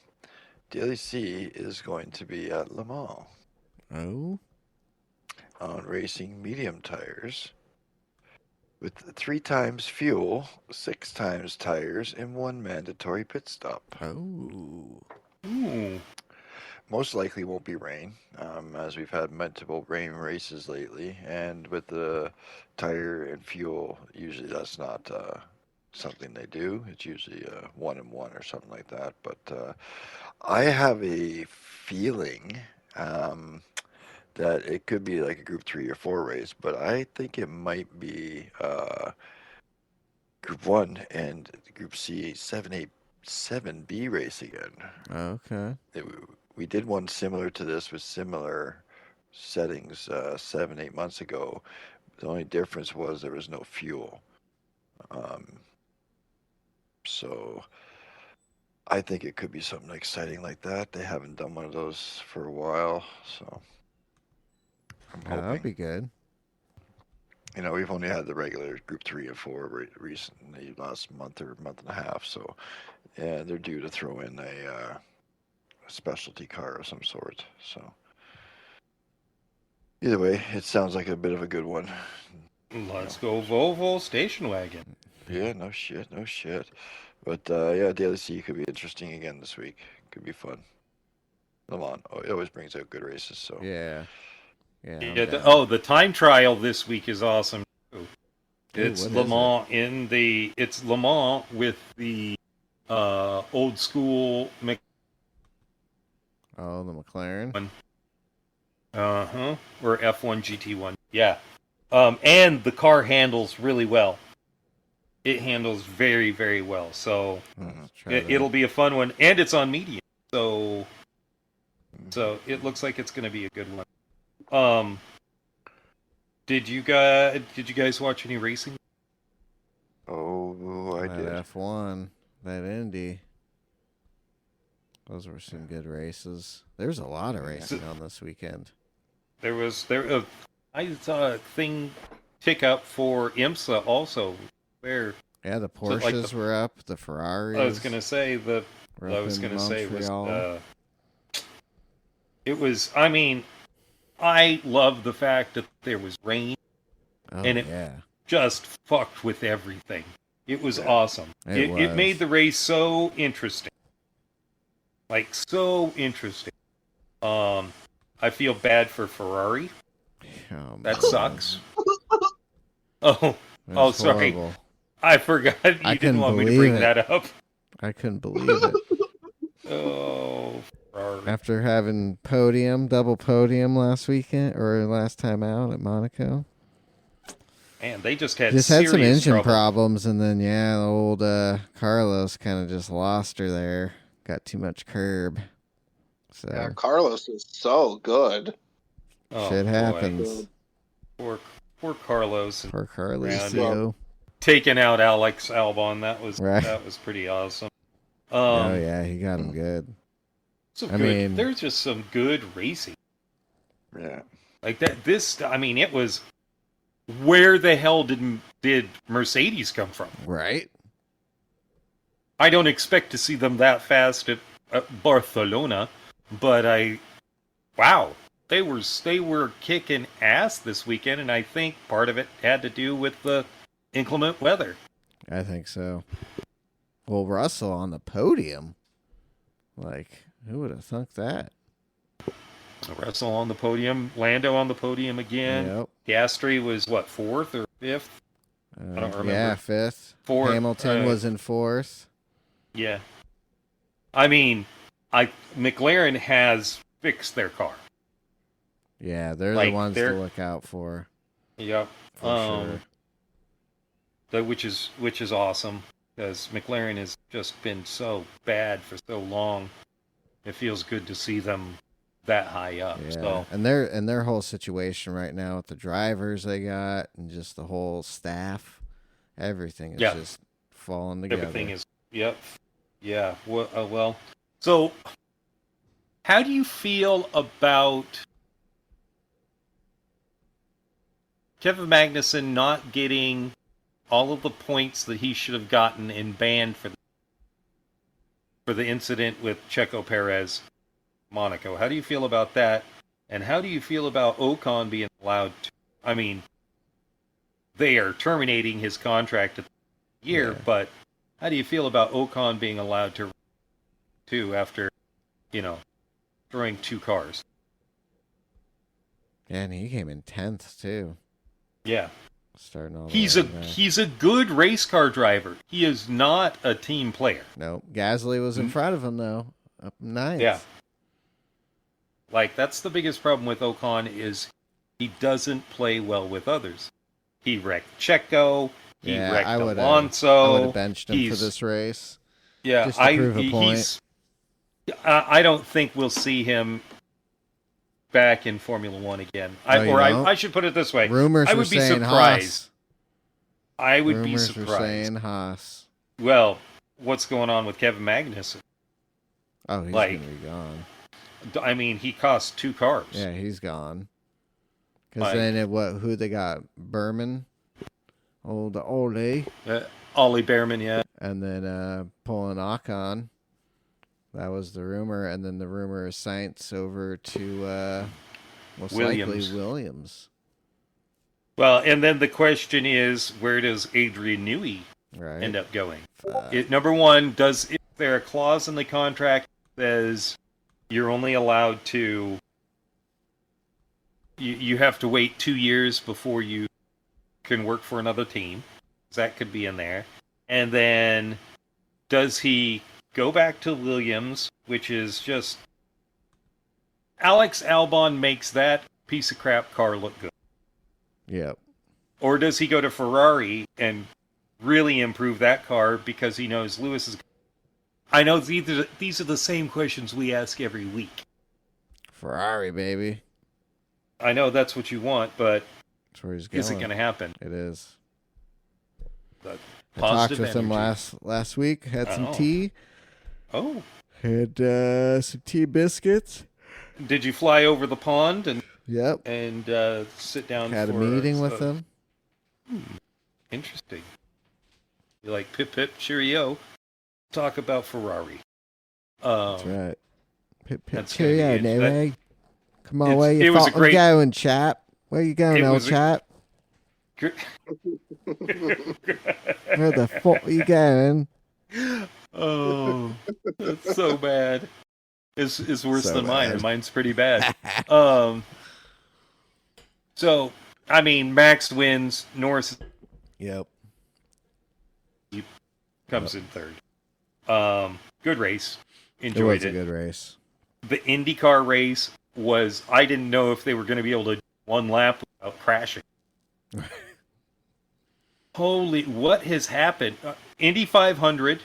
Daily C is going to be at Le Mans.
Oh?
On racing medium tires with 3 times fuel, 6 times tires, and 1 mandatory pit stop.
Oh.
Ooh.
Most likely won't be rain, as we've had multiple rain races lately, and with the tire and fuel, usually that's not something they do. It's usually 1 and 1 or something like that. But I have a feeling that it could be like a Group 3 or 4 race, but I think it might be Group 1 and Group C 7B race again.
Okay.
We did one similar to this with similar settings 7-8 months ago. The only difference was there was no fuel. So I think it could be something exciting like that. They haven't done one of those for a while, so I'm hoping.
That'd be good.
we've only had the regular Group 3 and 4 recently, last month or month and a half. So, yeah, they're due to throw in a specialty car of some sort. So, either way, it sounds like a bit of a good one.
Let's go Volvo station wagon.
Yeah, no shit. But yeah, the LEC could be interesting again this week. Could be fun. Le Mans, it always brings out good races. So
Yeah. I'm
Yeah.
down.
The time trial this week is awesome too. It's
what
Le
is
Mans it's Le Mans with the old school
Oh, the McLaren.
or F1 GT1. Yeah. And the car handles really well. It handles very, very well. So
Let's try
it'll
that.
be a fun one, and it's on medium. So it looks like it's going to be a good one. Did you guys watch any racing?
Oh, I
That
did.
F1, that Indy. Those were some good races. There's a lot of racing on this weekend.
I saw a thing tick up for IMSA also. Where
Yeah, the
So, like,
Porsches were up, the Ferraris.
I was gonna say
were up in Montreal.
it was. I mean, I love the fact that there was rain
Oh,
and it-
yeah.
just fucked with everything. It was awesome.
It
It
was.
made the race so interesting. Like, so interesting. I feel bad for Ferrari.
Oh,
That
man.
sucks. Oh,
It
oh,
was
sorry.
horrible.
I forgot you
I
didn't
couldn't
want me to
believe
bring
it.
that up.
I couldn't believe it.
Oh, Ferrari.
After having double podium last weekend, or last time out at Monaco.
Man, they just had
Had some
serious
engine
trouble.
problems, and then, the old Carlos kind of just lost her there. Got too much curb. So,
Yeah, Carlos is so good.
Oh,
shit
boy.
happens.
Poor Carlos. And
Poor Carlos.
Round taking out Alex Albon. That was
Right.
pretty awesome.
Oh, yeah, he got him good.
There's just some good racing.
Yeah.
Like that. It was. Where the hell did Mercedes come from?
Right?
I don't expect to see them that fast at Barcelona, but wow, they were kicking ass this weekend, and I think part of it had to do with the inclement weather.
I think so. Well, Russell on the podium. Like, who would have thunk that?
Russell on the podium, Lando on the podium again.
Yep.
Piastri was what, 4th or 5th? I don't remember.
Yeah, 5th.
Fourth,
Hamilton was in 4th.
Yeah. I mean, McLaren has fixed their car.
Yeah, they're
Like,
the ones
they're-
to look out for.
Yep.
For sure.
Which is awesome, because McLaren has just been so bad for so long. It feels good to see them that high up.
Yeah,
So
and their whole situation right now with the drivers they got and just the whole staff, everything is just falling together.
everything is yeah. Well, so how do you feel about Kevin Magnussen not getting all of the points that he should have gotten and banned for the incident with Checo Perez, Monaco? How do you feel about that? And how do you feel about Ocon being allowed to? I mean, they are terminating his contract at the year, but how do you feel about Ocon being allowed to after, throwing 2 cars?
Yeah, and he came in 10th too.
Yeah.
Starting all the
He's
way
a
back.
he's a good race car driver. He is not a team player.
Nope. Gasly was in front of him though, up 9th.
Yeah. Like, that's the biggest problem with Ocon is he doesn't play well with others. He wrecked Checo. He wrecked Alonso.
I would have benched him for
He's-
this race.
Yeah,
just to prove a point.
I don't think we'll see him back in Formula One again.
you don't?
I should put it this way.
Rumors
I
were
would be
saying
surprised.
Haas.
I would be
Rumors were
surprised.
saying Haas.
Well, what's going on with Kevin Magnussen?
Oh, he's
Like-
gonna be gone.
I mean, he cost 2 cars.
Yeah, he's gone. Because then who they got? Berman, old Ole,
Ollie Behrman, yeah.
and then pulling Ocon. That was the rumor, and then the rumor is Sainz over to most likely Williams.
Well, and then the question is, where does Adrian Newey end up going? Number one, is there a clause in the contract that says you're only allowed to... You have to wait 2 years before you can work for another team. That could be in there. And then, does he go back to Williams, which is just... Alex Albon makes that piece of crap car look good.
Yep.
Or does he go to Ferrari and really improve that car because he knows Lewis is... I know these are the same questions we ask every week.
Ferrari, baby.
I know that's what you want, but
that's where he's going.
Is it going to happen?
It is.
But
I talked with him last week. Had some tea.
Oh.
Had some tea biscuits.
Did you fly over the pond and...
Yep.
And sit down.
Had a meeting with him.
Interesting. You like pip pip cheerio? Talk about Ferrari.
That's right. Pip pip
That's
cheerio, no. Come on, where you fucking going, chap? Where you going, old chap? Where the fuck are you going?
Oh, that's so bad. It's worse than mine, and mine's pretty bad. So, I mean, Max wins. Norris.
Yep.
Comes in third. Good race. Enjoyed it.
It was a good race.
The IndyCar race was... I didn't know if they were going to be able to do one lap without crashing. Holy... What has happened? Indy 500...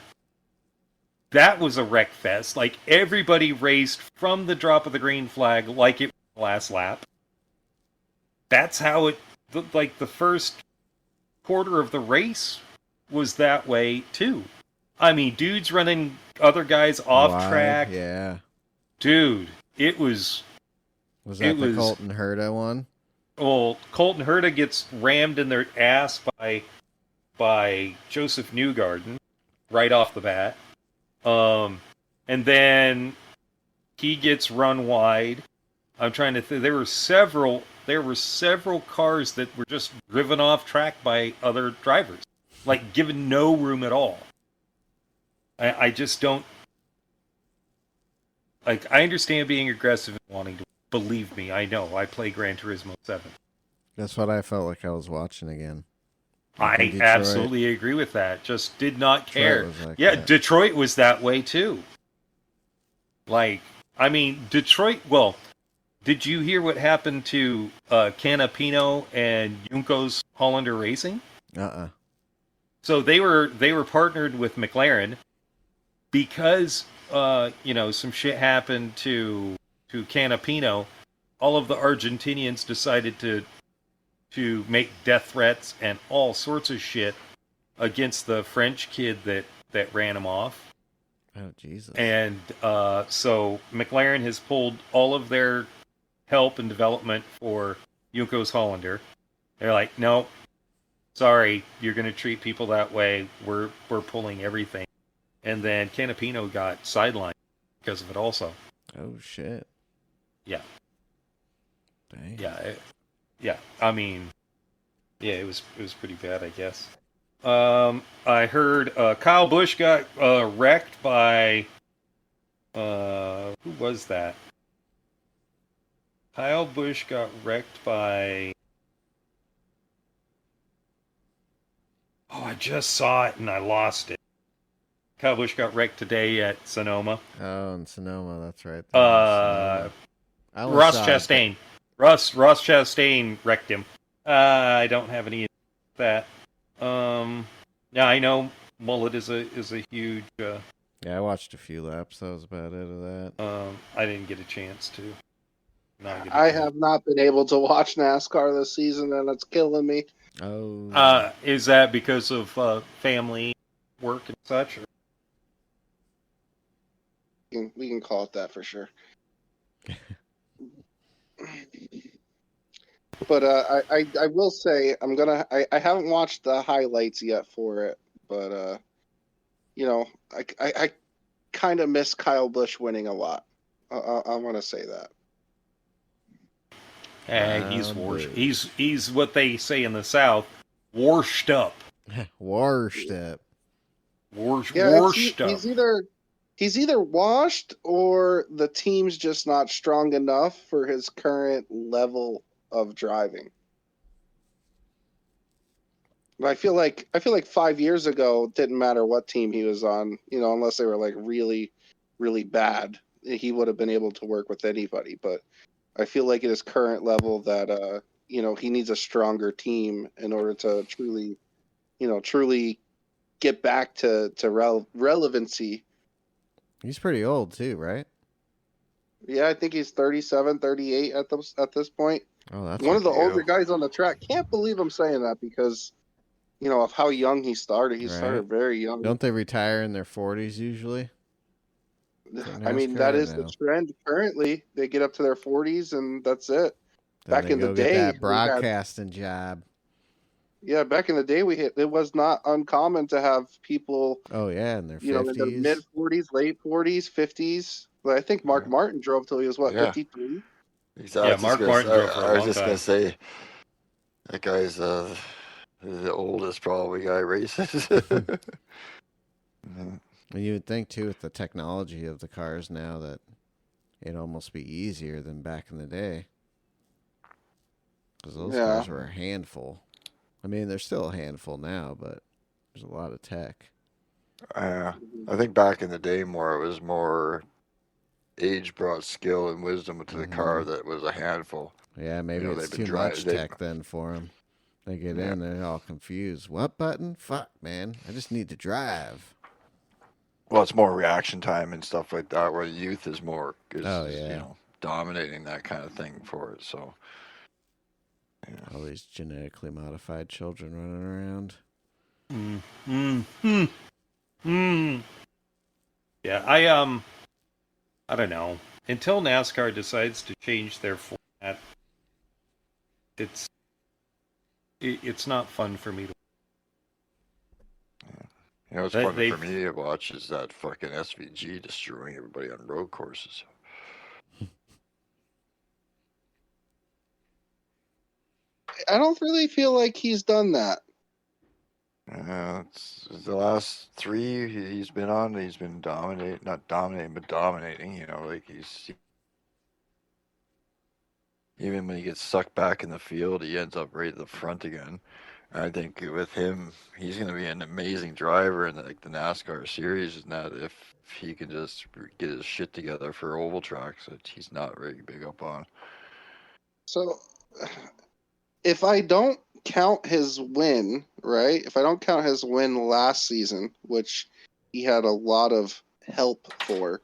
That was a wreck fest. Like, everybody raced from the drop of the green flag like it was the last lap. That's how it... Like, the first quarter of the race was that way, too. I mean, dudes running other guys off track.
Yeah.
Dude, it was...
Was that the Colton Herta one?
Well, Colton Herta gets rammed in their ass by Joseph Newgarden right off the bat. And then he gets run wide. I'm trying to think. There were several cars that were just driven off track by other drivers, like given no room at all. I just don't like. I understand being aggressive and wanting to. Believe me, I know. I play Gran Turismo 7.
That's what I felt like I was watching again.
I absolutely agree with that. Just did not care.
That.
Detroit was that way too. Like, I mean, Detroit. Well, did you hear what happened to Canapino and Junko's Hollander Racing? So they were partnered with McLaren because some shit happened to Canapino. All of the Argentinians decided to make death threats and all sorts of shit against the French kid that ran him off.
Oh, Jesus.
And so McLaren has pulled all of their help and development for Junko's Hollander. They're like, no, sorry, you're going to treat people that way. We're pulling everything. And then Canapino got sidelined because of it also.
Oh, shit.
Yeah.
Dang.
Yeah. I mean, yeah, it was pretty bad, I guess. I heard Kyle Busch got wrecked by who was that? Kyle Busch got wrecked by... Oh, I just saw it and I lost it. Kyle Busch got wrecked today at Sonoma.
Oh, in Sonoma, that's right.
Ross Chastain. Ross Chastain wrecked him. I don't have any of that. Yeah, I know Mullet is a huge...
yeah, I watched a few laps. That was about it of that.
I didn't get a chance to.
I have not been able to watch NASCAR this season, and it's killing me.
Oh.
Is that because of family, work, and such? Or?
We can call it that for sure. But I will say I haven't watched the highlights yet for it, but I kind of miss Kyle Busch winning a lot. I want to say that.
He's what they say in the South, washed up.
Washed up.
Washed up.
He's either washed or the team's just not strong enough for his current level of driving. I feel like 5 years ago, it didn't matter what team he was on, unless they were like really, really bad, he would have been able to work with anybody. But I feel like at his current level that he needs a stronger team in order to truly get back to relevancy.
He's pretty old too, right?
Yeah, I think he's 37, 38 at this point.
Oh, that's
one of the older guys on the track. Can't believe I'm saying that because of how young he started. He started very young.
Don't they retire in their 40s usually?
I mean, that is the trend currently. They get up to their 40s and that's it.
Then back in the day, that broadcasting job.
Yeah, back in the day, it was not uncommon to have people.
Oh yeah, in their 50s,
in their mid 40s, late 40s, 50s. But I think Mark Martin drove till he was 53.
Exactly.
Yeah, Mark Martin drove for a long time.
I was just gonna say that guy's the oldest probably guy races.
And you would think too, with the technology of the cars now, that it'd almost be easier than back in the day, because those cars were a handful. I mean, they're still a handful now, but there's a lot of tech.
I think back in the day, it was more age brought skill and wisdom to the car that was a handful.
Yeah, maybe it's too much tech then for them. They get in, they're all confused. What button? Fuck, man. I just need to drive.
Well, it's more reaction time and stuff like that, where the youth is more dominating that kind of thing for it. So
all these genetically modified children running around.
Yeah, I don't know. Until NASCAR decides to change their format, it's not fun for me to.
What's fun for me to watch is that fucking SVG destroying everybody on road courses.
I don't really feel like he's done that.
It's the last 3 he's been on. He's been not dominating, but dominating. Like he's even when he gets sucked back in the field, he ends up right at the front again. I think with him, he's going to be an amazing driver in the NASCAR series, and that if he can just get his shit together for oval tracks that he's not very big up on.
So, if I don't count his win, right? If I don't count his win last season, which he had a lot of help for,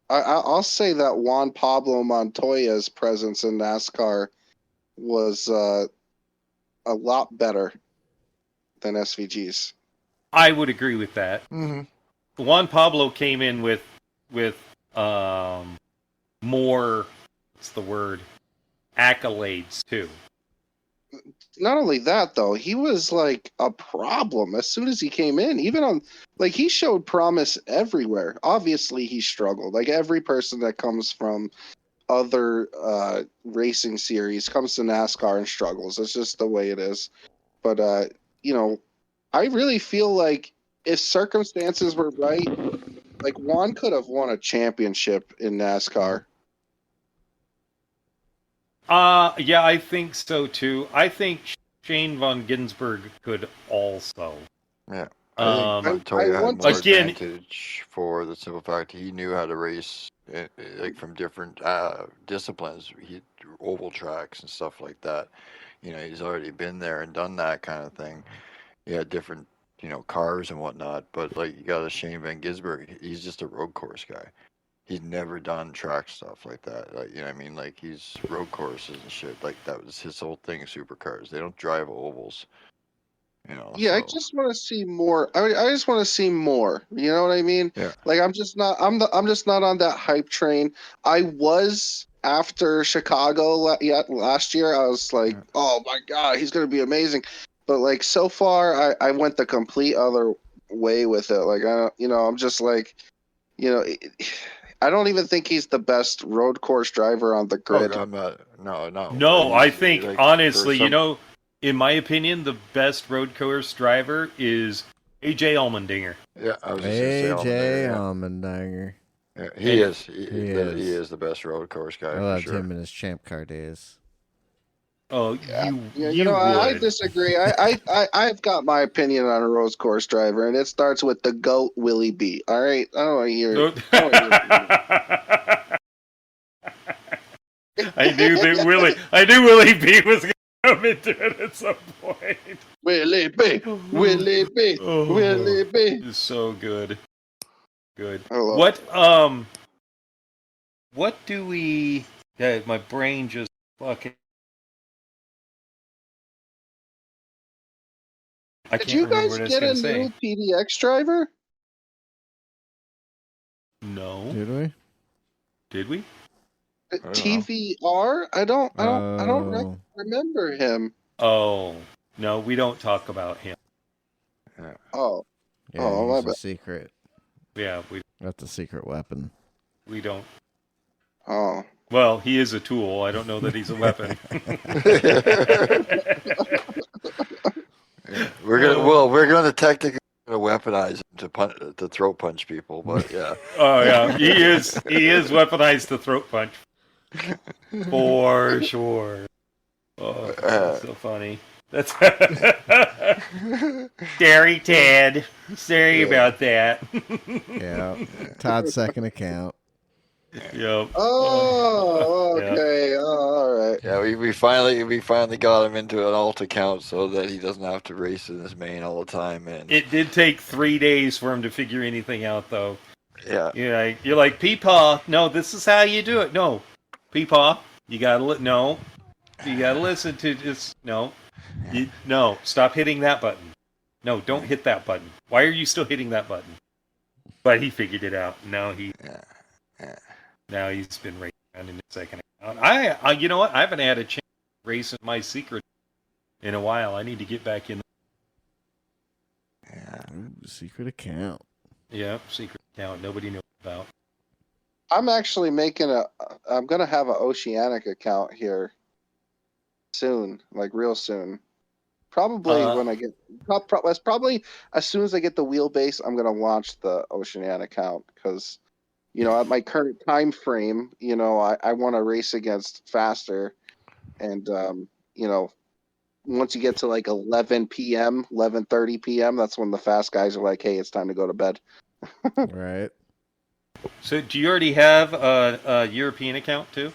I'll say that Juan Pablo Montoya's presence in NASCAR was a lot better than SVG's.
I would agree with that.
Mm-hmm.
Juan Pablo came in with more, what's the word, accolades too.
Not only that, though, he was like a problem as soon as he came in. Even on, he showed promise everywhere. Obviously, he struggled. Like every person that comes from other racing series comes to NASCAR and struggles. It's just the way it is. But I really feel like if circumstances were right, Juan could have won a championship in NASCAR.
Yeah, I think so too. I think Shane von Gisbergen could also.
Yeah. I think Montoya had more advantage for the simple fact he knew how to race from different disciplines. He oval tracks and stuff like that. He's already been there and done that kind of thing. He had different, cars and whatnot. But you got a Shane van Gisbergen, he's just a road course guy. He's never done track stuff like that. He's road courses and shit. That was his whole thing. Supercars, they don't drive ovals.
Yeah, so. I just want to see more. I just want to see more. You know what I mean?
Yeah.
I'm just not. I'm just not on that hype train. I was after Chicago last year, I was like, oh my God, he's going to be amazing. But like so far, I went the complete other way with it. Like, I'm just like, I don't even think he's the best road course driver on the
Oh,
grid.
I'm not. No, no.
No, I think
like,
honestly, in my opinion, the best road course driver is AJ Allmendinger.
Yeah, I was just gonna say
AJ
Allmendinger.
Allmendinger.
Yeah, he is.
He
He
is.
is the best road course guy
I
for
loved
sure.
him in his champ car days.
Oh,
Yeah.
you
I
would.
disagree. I've got my opinion on a road course driver, and it starts with the GOAT Willie B. All right, I don't want to hear.
No.
I don't wanna hear
I knew Willie B was going to come into it at some point.
Willie B. Willie B. Willie B.
It's so good. Good.
I love
What do we? Yeah, my brain just fucking. I
Did
can't
you
remember
guys
what I was
get
going
a
to say.
new PDX driver?
No.
Did we?
Did we?
TVR? I don't remember him.
Oh no, we don't talk about him.
Oh,
Yeah,
Oh, my
he's a
bad.
Yeah,
secret. That's a secret weapon.
we don't.
oh.
Well, he is a tool. I don't know that he's a weapon.
We're gonna technically weaponize him to throat punch people, but yeah.
Oh yeah, he is weaponized to throat punch for sure. Oh, that's so funny. That's Sorry, Ted. Sorry about that.
Yeah. Todd's second account.
Yep.
Oh,
Yeah.
okay. Oh, all right.
Yeah, we finally got him into an alt account so that he doesn't have to race in his main all the time. And
It did take 3 days for him to figure anything out, though.
yeah,
You're like, Peepaw, no, this is how you do it. No, Peepaw, you gotta listen to this. No, no, stop hitting that button. No, don't hit that button. Why are you still hitting that button? But he figured it out. Now he's been racing around in his second account. I you know what? I haven't had a chance to race in my secret in a while. I need to get back in.
Ooh, secret account.
Yeah, secret account nobody knows about.
I'm actually I'm gonna have an Oceanic account here soon, like real soon. Probably when I get, probably as soon as I get the wheelbase, I'm gonna launch the Oceanic account because, at my current time frame, I want to race against faster, and once you get to like 11 p.m., 11:30 p.m., that's when the fast guys are like, hey, it's time to go to bed.
Right.
So, do you already have a European account too?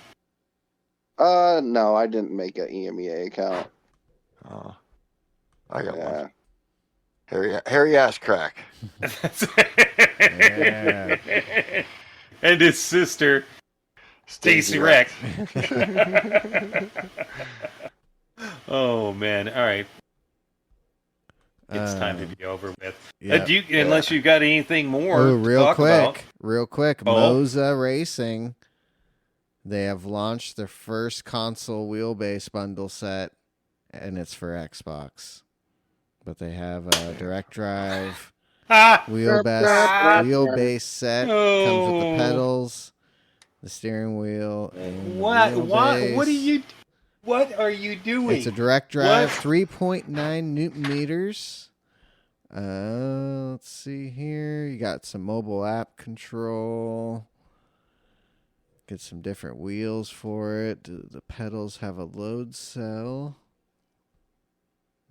No, I didn't make an EMEA account.
I got one. Harry ass crack.
Yeah.
And his sister, Stacy Reck. Oh man! All right, it's time to be over with.
Yeah.
Unless you got anything more
Oh,
to talk about.
real quick.
Oh.
Moza Racing. They have launched their first console wheelbase bundle set, and it's for Xbox. But they have a direct drive wheelbase set. Comes with the pedals, the steering wheel, and the wheelbase.
What are you doing?
It's a direct drive, 3.9 Newton meters. Let's see here. You got some mobile app control. Get some different wheels for it. The pedals have a load cell.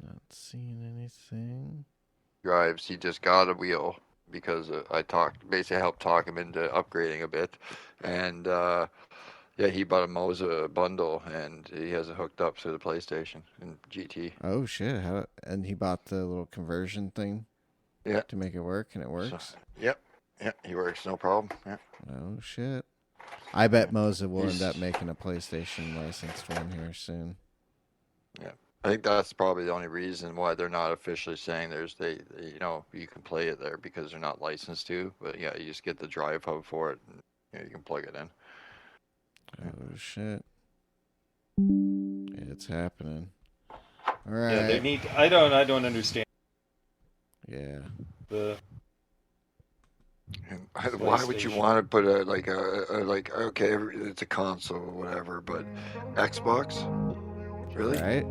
Not seeing anything.
Drives. He just got a wheel because I helped talk him into upgrading a bit, and he bought a Moza bundle and he has it hooked up to the PlayStation and GT.
Oh shit! And he bought the little conversion thing.
Yeah.
To make it work, and it works.
Yep, he works, no problem. Yeah.
Oh shit! I bet Moza will end up making a PlayStation licensed one here soon.
Yeah. I think that's probably the only reason why they're not officially saying you can play it there because they're not licensed to. But yeah, you just get the drive hub for it, and you can plug it in.
Oh shit! It's happening. All right.
Yeah, they need. I don't understand
Yeah.
the.
And why would you
PlayStation.
want to put a like okay, it's a console or whatever, but Xbox? Really?
Right.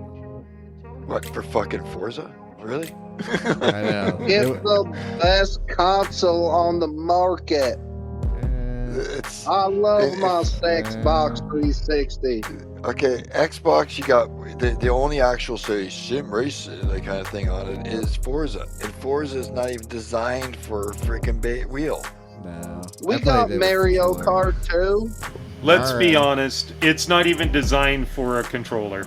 What, for fucking Forza? Really?
I know.
It's the best console on the market.
It's
I love my
Yeah.
Xbox 360.
okay. Xbox, you got the only actual sim racing that kind of thing on it is Forza, and Forza is not even designed for freaking wheel.
No.
We
I played
got
it with
Mario
controller.
Kart too.
Let's be
Alright.
honest. It's not even designed for a controller.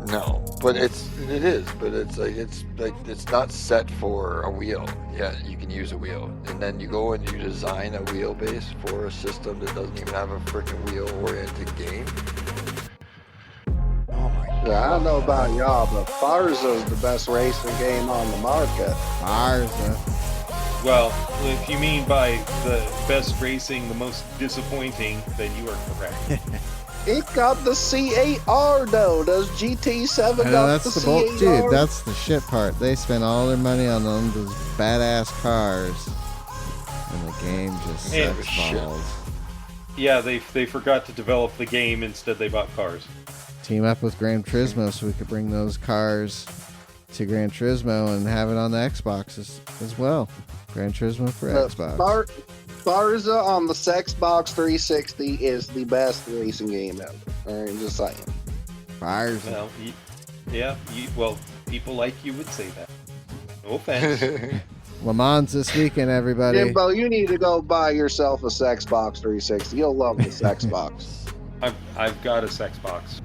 No, but it is, but it's it's not set for a wheel. Yeah, you can use a wheel, and then you go and you design a wheelbase for a system that doesn't even have a freaking wheel-oriented game. Oh my god!
Yeah, I don't know about y'all, but Forza is the best racing game on the market.
Forza.
Well, if you mean by the best racing, the most disappointing, then you are correct.
It got the C8R though. Does GT7
I know,
got
that's
the
the bulk,
C8R?
dude. That's the shit part. They spent all their money on those badass cars, and the game just
And-
sucks
Shit.
balls.
Yeah, they forgot to develop the game. Instead, they bought cars.
Team up with Gran Turismo so we could bring those cars to Gran Turismo and have it on the Xbox as well. Gran Turismo for Xbox.
Forza on the Xbox 360 is the best racing game ever. I'm just saying.
Forza.
Well, well, people like you would say that. No offense.
Le Mans this weekend, everybody.
Jimbo, you need to go buy yourself a Xbox 360. You'll love this Xbox.
I've got a Xbox.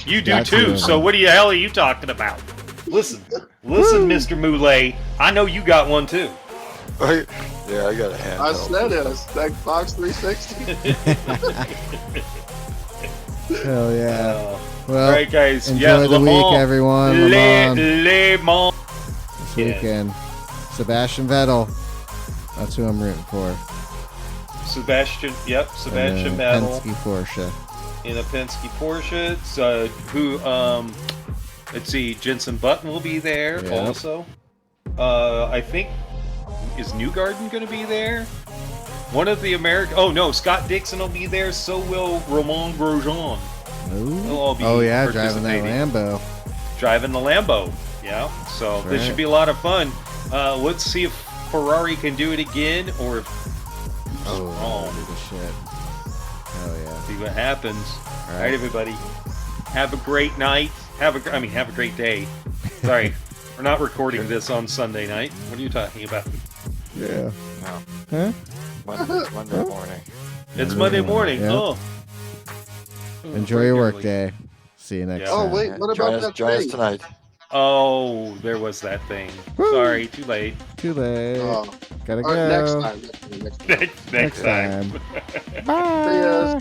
You do
Got
too.
to.
So what the hell are you talking about? Listen, Mr. Mullet. I know you got one too.
Yeah, I got a handheld.
I said it, a Xbox 360.
Hell yeah. Well,
all right, guys.
enjoy
Yeah,
the
Le
week,
Mans.
everyone.
Le Mans.
This
Yeah.
weekend. Sebastian Vettel. That's who I'm rooting for.
Sebastian
And,
Vettel
Penske Porsche.
in a Penske Porsche. It's, let's see, Jensen Button will be there
Yep.
also. I think, is Newgarden going to be there? One of the American. Oh no, Scott Dixon will be there. So will Romain Grosjean. They'll all be
Oh yeah, driving that
participating.
Lambo.
Driving the Lambo. Yeah. So
That's
this
right.
should be a lot of fun. Let's see if Ferrari can do it again, or if
Oh,
wrong.
the shit. Hell yeah.
See what happens.
All
All right, everybody. Have a great night. Have a great day. Sorry, we're not recording this on Sunday night. What are you talking about?
Yeah.
No,
Huh?
Monday morning.
It's Monday morning.
Yeah.
Oh.
Enjoy your work day. See you next
Yeah.
time.
Oh wait, what about that
Join us
thing?
tonight.
Oh, there was that thing.
Woo.
Sorry, too late.
Too late.
Oh,
Gotta
all right,
go.
next time. Next time.
Next time.
Bye.
See ya.